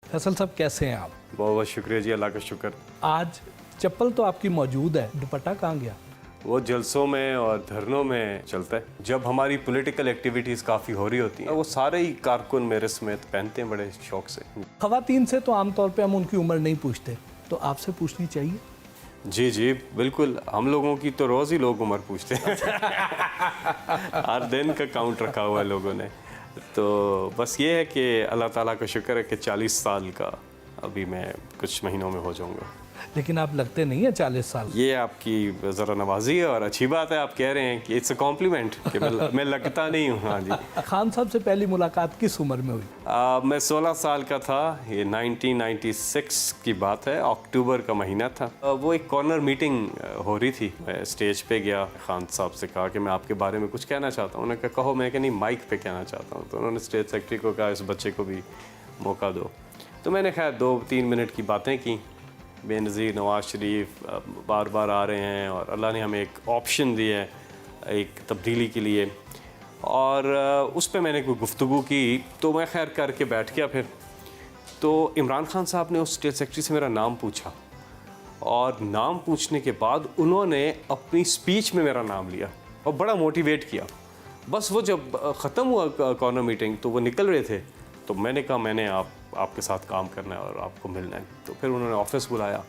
फैसल साहब कैसे हैं आप? बहुत बहुत शुक्रिया जी, अल्लाह का शुक्र। आज चप्पल तो आपकी मौजूद है, दुपट्टा कहाँ गया? वो जलसों में और धरनों में चलता है। जब हमारी पॉलिटिकल एक्टिविटीज़ काफ़ी हो रही होती हैं, वो सारे ही कारकुन मेरे समेत पहनते हैं बड़े शौक से। ख़वातीन से तो आमतौर पे हम उनकी उम्र नहीं पूछते, तो आपसे पूछनी चाहिए? जी जी बिल्कुल, हम लोगों की तो रोज़ ही लोग उम्र पूछते हैं। हर दिन का काउंट रखा हुआ है लोगों ने। तो बस ये है कि अल्लाह ताला का शुक्र है कि 40 साल का अभी मैं कुछ महीनों में हो जाऊंगा। लेकिन आप लगते नहीं हैं 40 साल। ये आपकी ज़रा नवाजी है और अच्छी बात है, आप कह रहे हैं कि इट्स अ कॉम्प्लीमेंट कि मैं लगता नहीं हूँ। हाँ जी। खान साहब से पहली मुलाकात किस उम्र में हुई? मैं 16 साल का था, ये 1996 की बात है, अक्टूबर का महीना था। वो एक कॉर्नर मीटिंग हो रही थी, मैं स्टेज पे गया, खान साहब से कहा कि मैं आपके बारे में कुछ कहना चाहता हूँ। उन्होंने कहा कहो। मैं कि नहीं, माइक पे कहना चाहता हूँ। तो उन्होंने स्टेज सेक्रेटरी को कहा इस बच्चे को भी मौका दो। तो मैंने खैर 2-3 मिनट की बातें की। बेनज़ीर नवाज़ शरीफ बार बार आ रहे हैं और अल्लाह ने हमें एक ऑप्शन दिया है एक तब्दीली के लिए, और उस पर मैंने कोई गुफ्तगू की। तो मैं खैर करके बैठ गया। फिर तो इमरान खान साहब ने उस स्टेट सेक्रेटरी से मेरा नाम पूछा, और नाम पूछने के बाद उन्होंने अपनी स्पीच में मेरा नाम लिया और बड़ा मोटिवेट किया। बस वो जब ख़त्म हुआ कॉर्नर मीटिंग तो वो निकल रहे थे, तो मैंने कहा मैंने आपके साथ काम करना है और आपको मिलना है। तो फिर उन्होंने ऑफिस बुलाया।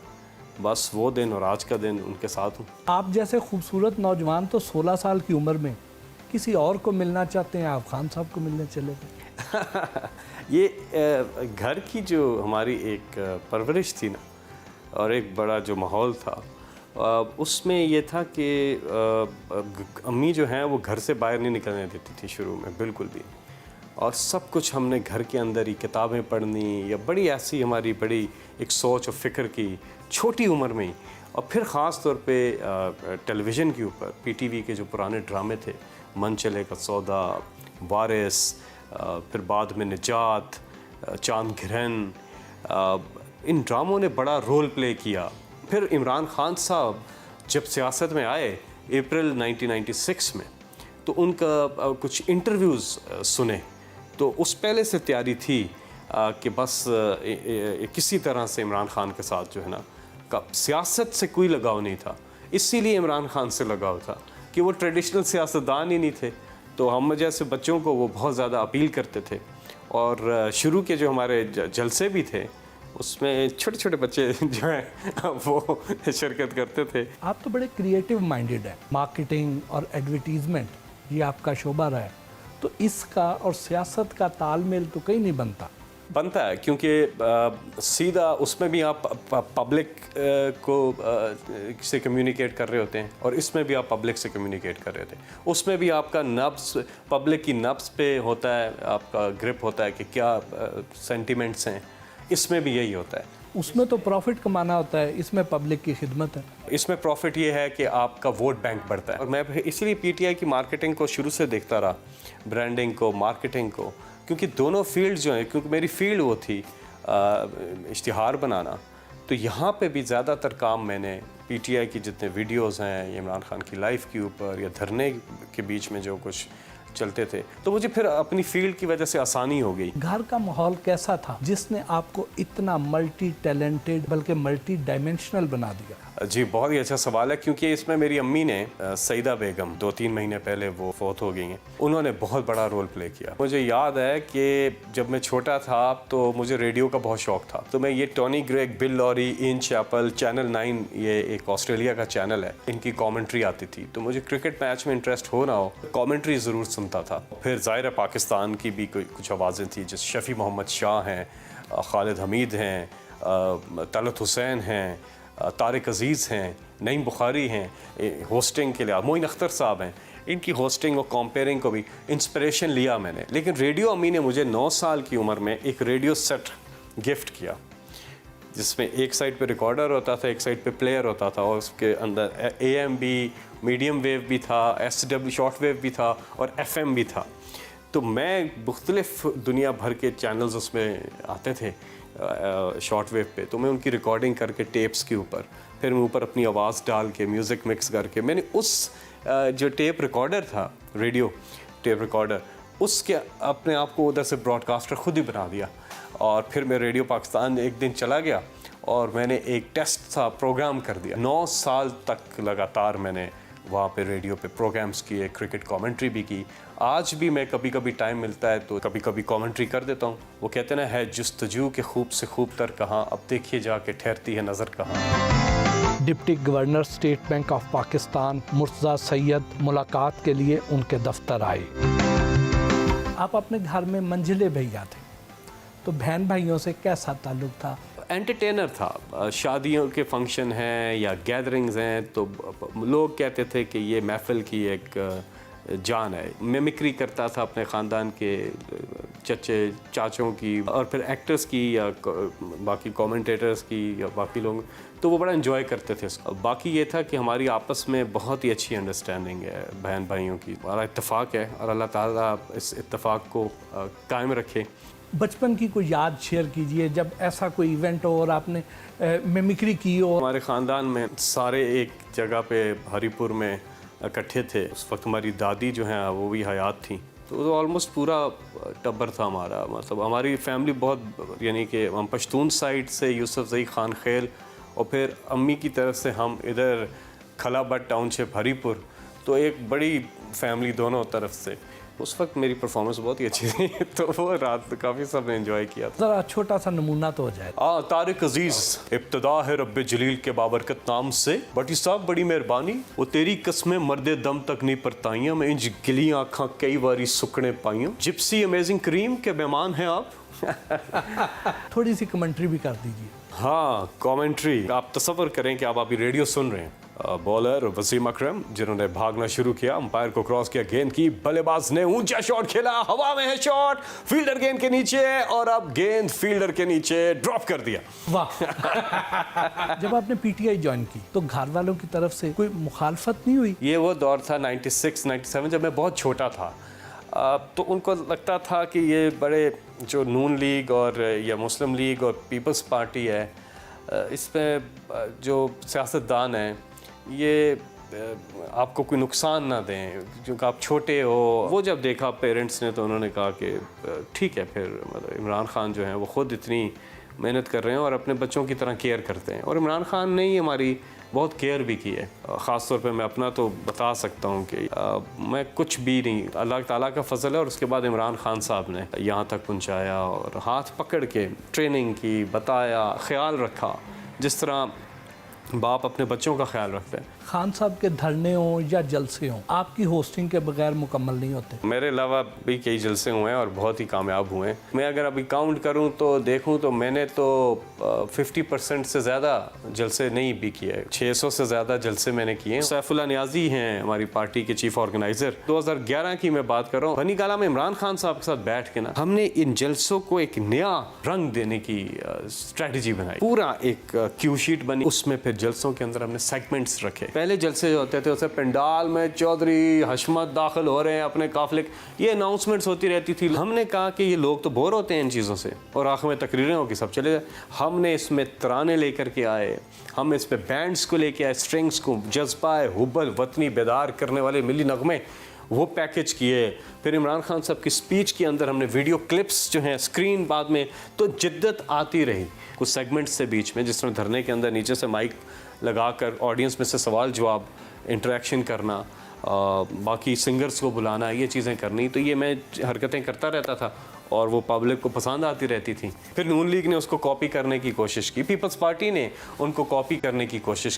बस वो दिन और आज का दिन उनके साथ हूँ। आप जैसे खूबसूरत नौजवान तो 16 साल की उम्र में किसी और को मिलना चाहते हैं, आप खान साहब को मिलने चले गए। ये घर की जो हमारी एक परवरिश थी ना, और एक बड़ा जो माहौल था, उसमें ये था कि अम्मी जो हैं वो घर से बाहर नहीं निकलने देती थी शुरू में, बिल्कुल भी। और सब कुछ हमने घर के अंदर ही, किताबें पढ़नी या बड़ी ऐसी हमारी बड़ी एक सोच और फ़िक्र की छोटी उम्र में ही। और फिर ख़ास तौर पे टेलीविज़न के ऊपर पीटीवी के जो पुराने ड्रामे थे, मन चले का सौदा, वारिस, फिर बाद में निजात, चांद घिरन, इन ड्रामों ने बड़ा रोल प्ले किया। फिर इमरान खान साहब जब सियासत में आए अप्रैल 1996 में, तो उनका कुछ इंटरव्यूज़ सुने। तो उस पहले से तैयारी थी कि बस किसी तरह से इमरान खान के साथ जो है ना, का सियासत से कोई लगाव नहीं था। इसीलिए इमरान खान से लगाव था कि वो ट्रेडिशनल सियासतदान ही नहीं थे, तो हम जैसे बच्चों को वो बहुत ज़्यादा अपील करते थे। और शुरू के जो हमारे जलसे भी थे, उसमें छोटे छोटे बच्चे जो हैं वो शिरकत करते थे। आप तो बड़े क्रिएटिव माइंडेड हैं। मार्केटिंग और एडवर्टीजमेंट ये आपका शोबा रहा है, तो इसका और सियासत का तालमेल तो कहीं नहीं बनता है, क्योंकि सीधा उसमें भी आप पब्लिक को से कम्युनिकेट कर रहे होते हैं, और इसमें भी आप पब्लिक से कम्युनिकेट कर रहे थे। उसमें भी आपका नब्स पब्लिक की नब्स पे होता है, आपका ग्रिप होता है कि क्या सेंटिमेंट्स हैं। इसमें भी यही होता है। उसमें तो प्रॉफिट कमाना होता है, इसमें पब्लिक की खिदमत है। इसमें प्रॉफिट ये है कि आपका वोट बैंक बढ़ता है। और मैं इसलिए पीटीआई की मार्केटिंग को शुरू से देखता रहा, ब्रांडिंग को, मार्केटिंग को, क्योंकि दोनों फील्ड जो हैं, क्योंकि मेरी फील्ड वो थी इश्तिहार बनाना, तो यहाँ पे भी ज़्यादातर काम मैंने पीटीआई की जितने वीडियोस हैं, इमरान खान की लाइफ के ऊपर या धरने के बीच में जो कुछ चलते थे, तो मुझे फिर अपनी फील्ड की वजह से आसानी हो गई। घर का माहौल कैसा था जिसने आपको इतना मल्टी टैलेंटेड बल्कि मल्टी डायमेंशनल बना दिया? जी बहुत ही अच्छा सवाल है, क्योंकि इसमें मेरी अम्मी ने, सईदा बेगम, 2-3 महीने पहले वो फौत हो गई हैं, उन्होंने बहुत बड़ा रोल प्ले किया। मुझे याद है कि जब मैं छोटा था तो मुझे रेडियो का बहुत शौक था। तो मैं ये टोनी ग्रेग, बिल लॉरी, इन चैपल, चैनल 9, ये एक ऑस्ट्रेलिया का चैनल है, इनकी कॉमेंट्री आती थी। तो मुझे क्रिकेट मैच में इंटरेस्ट हो ना हो, कॉमेंट्री ज़रूर सुनता था। फिर ज़ाहिर पाकिस्तान की भी कुछ आवाज़ें थी, जैसे शफ़ी मोहम्मद शाह हैं, खालिद हमीद हैं, तलत हुसैन हैं, तारिक अज़ीज़ हैं, नईम बुखारी हैं, होस्टिंग के लिए मोइन अख्तर साहब हैं। इनकी होस्टिंग और कॉम्पेयरिंग को भी इंस्पिरेशन लिया मैंने। लेकिन रेडियो अम्मी ने मुझे 9 साल की उम्र में एक रेडियो सेट गिफ्ट किया, जिसमें एक साइड पे रिकॉर्डर होता था, एक साइड पे प्लेयर होता था, और उसके अंदर AM भी, मीडियम वेव भी था, SW शॉर्ट वेव भी था, और FM भी था। तो मैं मुख्तलिफ दुनिया भर के चैनल्स उसमें आते थे शॉर्ट वेव पे, तो मैं उनकी रिकॉर्डिंग करके टेप्स के ऊपर, फिर मैं ऊपर अपनी आवाज़ डाल के म्यूज़िक मिक्स करके, मैंने उस जो टेप रिकॉर्डर था, रेडियो टेप रिकॉर्डर, उसके अपने आप को उधर से ब्रॉडकास्टर खुद ही बना दिया। और फिर मैं रेडियो पाकिस्तान एक दिन चला गया और मैंने एक टेस्ट सा प्रोग्राम कर दिया। 9 साल तक लगातार मैंने वहाँ पे रेडियो पे प्रोग्राम्स किए, क्रिकेट कमेंट्री भी की। आज भी मैं कभी कभी टाइम मिलता है तो कभी कभी कमेंट्री कर देता हूँ। वो कहते ना है जुस्तजू के खूब से खूब तर कहाँ, अब देखिए जाके ठहरती है नज़र कहाँ। Deputy governor state bank of Pakistan Murtaza Syed मुलाकात के लिए उनके दफ्तर आए। आप अपने घर में मंझले भैया थे, तो बहन भाइयों से कैसा ताल्लुक़ था? एंटरटेनर था। शादियों के फंक्शन हैं या गैदरिंग्स हैं तो लोग कहते थे कि ये महफिल की एक जान है। मिमिक्री करता था अपने ख़ानदान के चचे चाचों की और फिर एक्टर्स की या बाकी कमेंटेटर्स की या बाकी लोग, तो वो बड़ा एंजॉय करते थे इसको। बाकी ये था कि हमारी आपस में बहुत ही अच्छी अंडरस्टैंडिंग है बहन भाइयों की, बड़ा इत्तेफाक है और अल्लाह ताला इस इत्तेफाक को कायम रखे। बचपन की कोई याद शेयर कीजिए जब ऐसा कोई इवेंट हो और आपने मिमिक्री की हो। हमारे ख़ानदान में सारे एक जगह पे हरीपुर में इकट्ठे थे। उस वक्त हमारी दादी जो हैं वो भी हयात थी, तो ऑलमोस्ट पूरा टब्बर था हमारा। मतलब हमारी फैमिली बहुत, यानी कि हम पश्तून साइड से यूसुफ जई खान खेल और फिर अम्मी की तरफ से हम इधर खलाबट टाउनशिप हरीपुर, तो एक बड़ी फैमिली दोनों तरफ से। उस वक्त मेरी परफॉर्मेंस बहुत ही अच्छी थी तो वो रात काफ़ी सब ने एंजॉय किया। ज़रा छोटा सा नमूना तो हो जाए। तारिक अजीज़ इब्तदा है रब्बे जलील के बाबरकत नाम से, बटी साहब बड़ी मेहरबानी, वो तेरी कस्में मर्दे दम तक नहीं परताइयां, मैं इंज गिली आँखां कई बारी सुकने पाइयां, जिप्सी अमेजिंग क्रीम के मेहमान हैं आप। थोड़ी सी कमेंट्री भी कर दीजिए। हाँ, कमेंट्री। आप तसव्वुर करें कि आप अभी रेडियो सुन रहे हैं। बॉलर वसीम अकरम जिन्होंने भागना शुरू किया, अंपायर को क्रॉस किया, गेंद की, बल्लेबाज ने ऊंचा शॉट खेला, हवा में है शॉट, फील्डर गेंद के नीचे और अब गेंद फील्डर के नीचे ड्रॉप कर दिया। वाह। जब आपने पीटीआई ज्वाइन की तो घर वालों की तरफ से कोई मुखालफत नहीं हुई? ये वो दौर था 96-97 जब मैं बहुत छोटा था। तो उनको लगता था कि ये बड़े जो नून लीग और या मुस्लिम लीग और पीपल्स पार्टी है, इसमें जो सियासतदान हैं ये आपको कोई नुकसान ना दें क्योंकि आप छोटे हो। वो जब देखा पेरेंट्स ने तो उन्होंने कहा कि ठीक है, फिर मतलब इमरान खान जो हैं वो ख़ुद इतनी मेहनत कर रहे हैं और अपने बच्चों की तरह केयर करते हैं, और इमरान खान ने ही हमारी बहुत केयर भी की है। ख़ास तौर पे मैं अपना तो बता सकता हूँ कि मैं कुछ भी नहीं, अल्लाह ताला का फ़ज़ल है। और उसके बाद इमरान खान साहब ने यहाँ तक पहुँचाया और हाथ पकड़ के ट्रेनिंग की, बताया, ख्याल रखा, जिस तरह बाप अपने बच्चों का ख्याल रखते हैं। खान साहब के धरने हों या जलसे हों, आपकी होस्टिंग के बगैर मुकम्मल नहीं होते। मेरे अलावा भी कई जलसे हुए हैं और बहुत ही कामयाब हुए हैं। मैं अगर अभी काउंट करूं तो देखूं तो मैंने तो 50% से ज़्यादा जलसे नहीं भी किए, 600 से ज़्यादा जलसे मैंने किए। सैफुल्लाह नियाज़ी हैं हमारी पार्टी के चीफ ऑर्गेनाइज़र। 2011 की मैं बात कर रहा हूँ, बनी गाला में इमरान खान साहब के साथ बैठ के ना हमने इन जलसों को एक नया रंग देने की स्ट्रैटेजी बनाई। पूरा एक क्यू शीट बनी, उसमें फिर जलसों के अंदर हमने सेगमेंट्स रखे। पहले जलसे जो होते थे उसे पंडाल में चौधरी हशमत दाखिल हो रहे हैं अपने काफिले, ये अनाउंसमेंट्स होती रहती थी। हमने कहा कि ये लोग तो बोर होते हैं इन चीज़ों से और आखिर में तकरीरें हो कि सब चले जाए। हमने इसमें तराने लेकर के आए, हम इस पे बैंड्स को लेके आए, स्ट्रिंग्स को, जज्बा हुब्बल वतनी बेदार करने वाले मिली नगमे वो पैकेज किए। फिर इमरान खान साहब की स्पीच के अंदर हमने वीडियो क्लिप्स जो हैं स्क्रीन बाद में, तो जिद्दत आती रही कुछ सेगमेंट्स से बीच में, जिस तरह धरने के अंदर नीचे से माइक लगाकर ऑडियंस में से सवाल जवाब, इंटरेक्शन करना, बाकी सिंगर्स को बुलाना, ये चीज़ें करनी। तो ये मैं हरकतें करता रहता था और वो पब्लिक को पसंद आती रहती थी। फिर नून लीग ने उसको कॉपी करने की कोशिश की, पीपल्स पार्टी ने उनको कॉपी करने की कोशिश की।